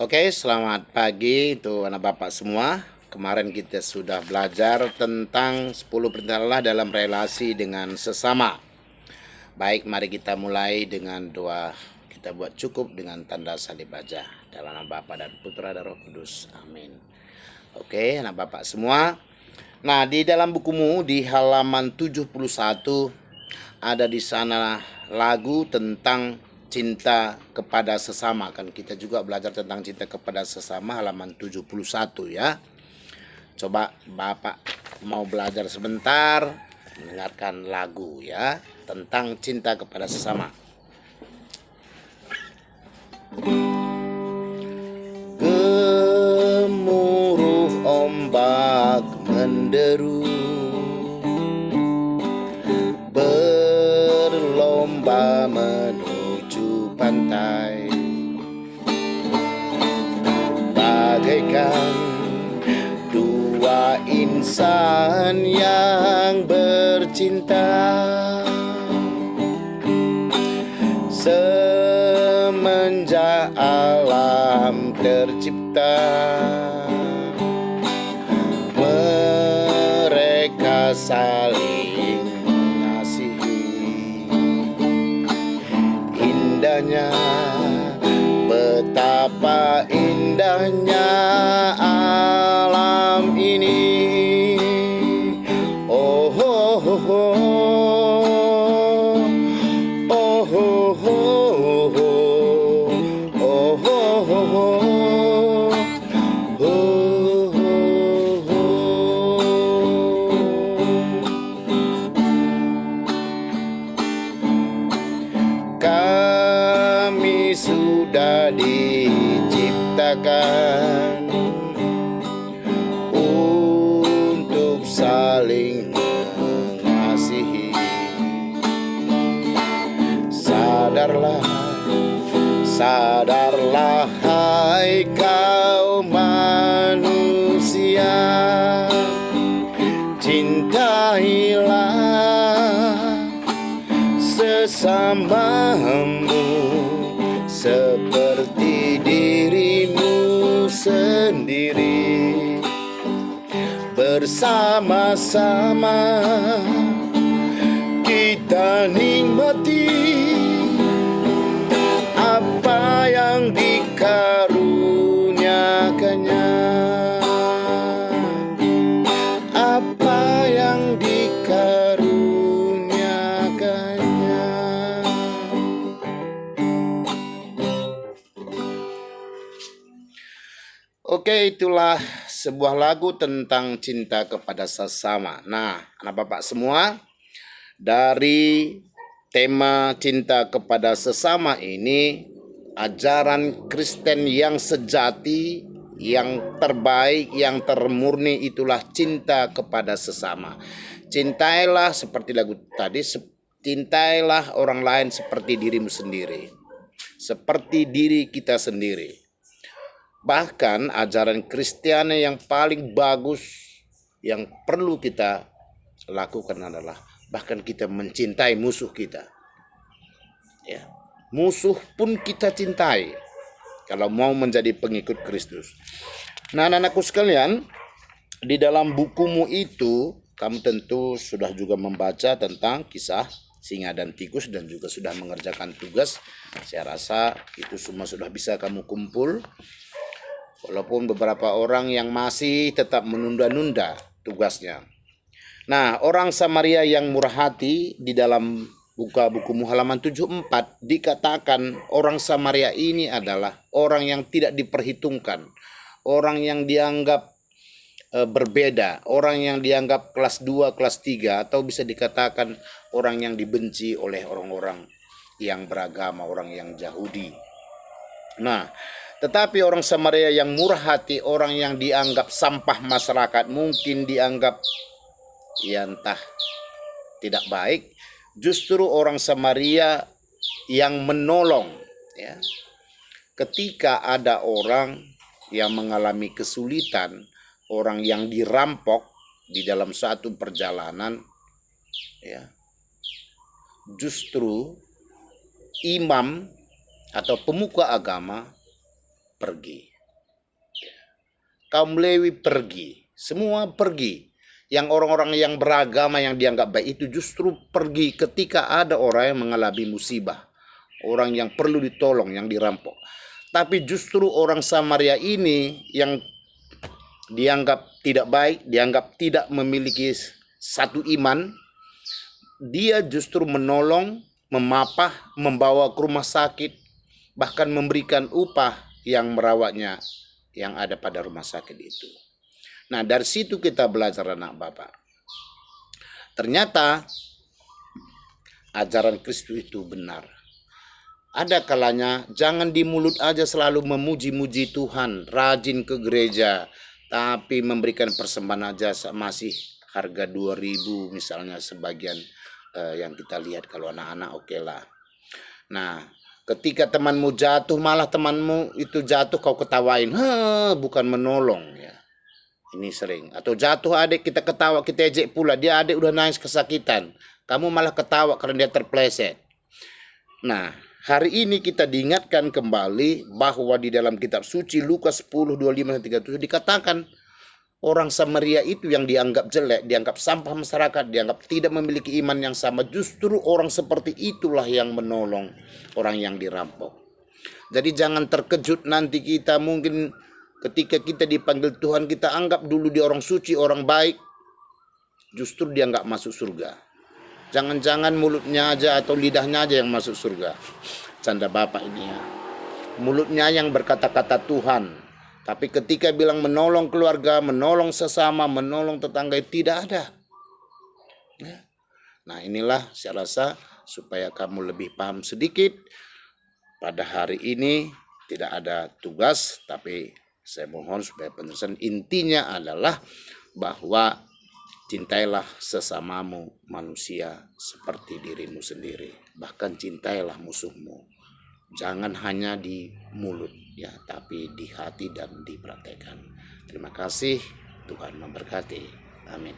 Oke, selamat pagi untuk anak bapak semua. Kemarin kita sudah belajar tentang 10 perintah Allah dalam relasi dengan sesama. Baik, mari kita mulai dengan doa. Kita buat cukup dengan tanda salib aja. Dalam nama Bapa dan Putra dan Roh Kudus. Amin. Oke, anak bapak semua. Nah, di dalam bukumu di halaman 71 ada di sana lagu tentang cinta kepada sesama. Kan kita juga belajar tentang cinta kepada sesama halaman 71 ya. Coba Bapak mau belajar sebentar mendengarkan lagu ya tentang cinta kepada sesama. Gemuruh ombak menderu, berlomba menuju pantai, bagaikan dua insan yang bercinta. Semenjak alam tercipta, mereka saling mengasihi. Indahnya, betapa indahnya alam ini. Oh, oh, oh, oh. Oh, oh, oh, oh. Oh, oh, oh, oh. Oh, oh, oh. Kami sudah diciptakan untuk saling mengasihi. Sadarlah, sadarlah hai kau manusia, cintailah sesamamu seperti dirimu sendiri. Bersama-sama kita nikmati apa yang dikaruniakannya, apa yang dikaruniakannya. Oke, itulah sebuah lagu tentang cinta kepada sesama. Nah, anak bapak semua, dari tema cinta kepada sesama ini, ajaran Kristen yang sejati, yang terbaik, yang termurni itulah cinta kepada sesama. Cintailah seperti lagu tadi, cintailah orang lain seperti dirimu sendiri, seperti diri kita sendiri. Bahkan ajaran Kristiani yang paling bagus yang perlu kita lakukan adalah bahkan kita mencintai musuh kita. Ya, musuh pun kita cintai kalau mau menjadi pengikut Kristus. Nah, anak-anakku sekalian, di dalam bukumu itu kamu tentu sudah juga membaca tentang kisah singa dan tikus dan juga sudah mengerjakan tugas. Saya rasa itu semua sudah bisa kamu kumpul. Walaupun beberapa orang yang masih tetap menunda-nunda tugasnya. Nah, orang Samaria yang murah hati di dalam bukumu halaman 74 dikatakan orang Samaria ini adalah orang yang tidak diperhitungkan, orang yang dianggap berbeda, orang yang dianggap kelas 2, kelas 3, atau bisa dikatakan orang yang dibenci oleh orang-orang yang beragama, orang yang Yahudi. Nah, tetapi orang Samaria yang murah hati, orang yang dianggap sampah masyarakat, mungkin dianggap ya entah tidak baik, justru orang Samaria yang menolong ya. Ketika ada orang yang mengalami kesulitan, orang yang dirampok di dalam satu perjalanan ya, justru imam atau pemuka agama pergi. kaum Lewi pergi, semua pergi. Yang orang-orang yang beragama yang dianggap baik itu justru pergi ketika ada orang yang mengalami musibah, orang yang perlu ditolong, yang dirampok. Tapi justru orang Samaria ini yang dianggap tidak baik, dianggap tidak memiliki satu iman, dia justru menolong, memapah, membawa ke rumah sakit, bahkan memberikan upah yang merawatnya yang ada pada rumah sakit itu. Nah, dari situ kita belajar anak Bapak. Ternyata ajaran Kristus itu benar. Ada kalanya jangan di mulut aja selalu memuji-muji Tuhan, rajin ke gereja, tapi memberikan persembahan aja masih harga 2.000 misalnya sebagian yang kita lihat. Kalau anak-anak oke lah. Nah, ketika temanmu jatuh, malah temanmu itu jatuh kau ketawain, bukan menolong ya. Ini sering. Atau jatuh adik, kita ketawa, kita ejek pula. Dia adik udah nangis kesakitan, kamu malah ketawa karena dia terpleset. Nah, hari ini kita diingatkan kembali bahwa di dalam kitab suci Lukas 10:25-37 dikatakan orang Samaria itu yang dianggap jelek, dianggap sampah masyarakat, dianggap tidak memiliki iman yang sama, justru orang seperti itulah yang menolong orang yang dirampok. Jadi jangan terkejut nanti kita mungkin ketika kita dipanggil Tuhan, kita anggap dulu dia orang suci, orang baik, justru dia nggak masuk surga. Jangan-jangan mulutnya aja atau lidahnya aja yang masuk surga. Canda Bapak ini ya. Mulutnya yang berkata-kata Tuhan, tapi ketika bilang menolong keluarga, menolong sesama, menolong tetangga, tidak ada. Nah, inilah saya rasa supaya kamu lebih paham sedikit. Pada hari ini tidak ada tugas, tapi saya mohon supaya penjelasan intinya adalah bahwa cintailah sesamamu manusia seperti dirimu sendiri. Bahkan cintailah musuhmu. Jangan hanya di mulut ya, tapi di hati dan dipraktekkan. Terima kasih, Tuhan memberkati. Amin.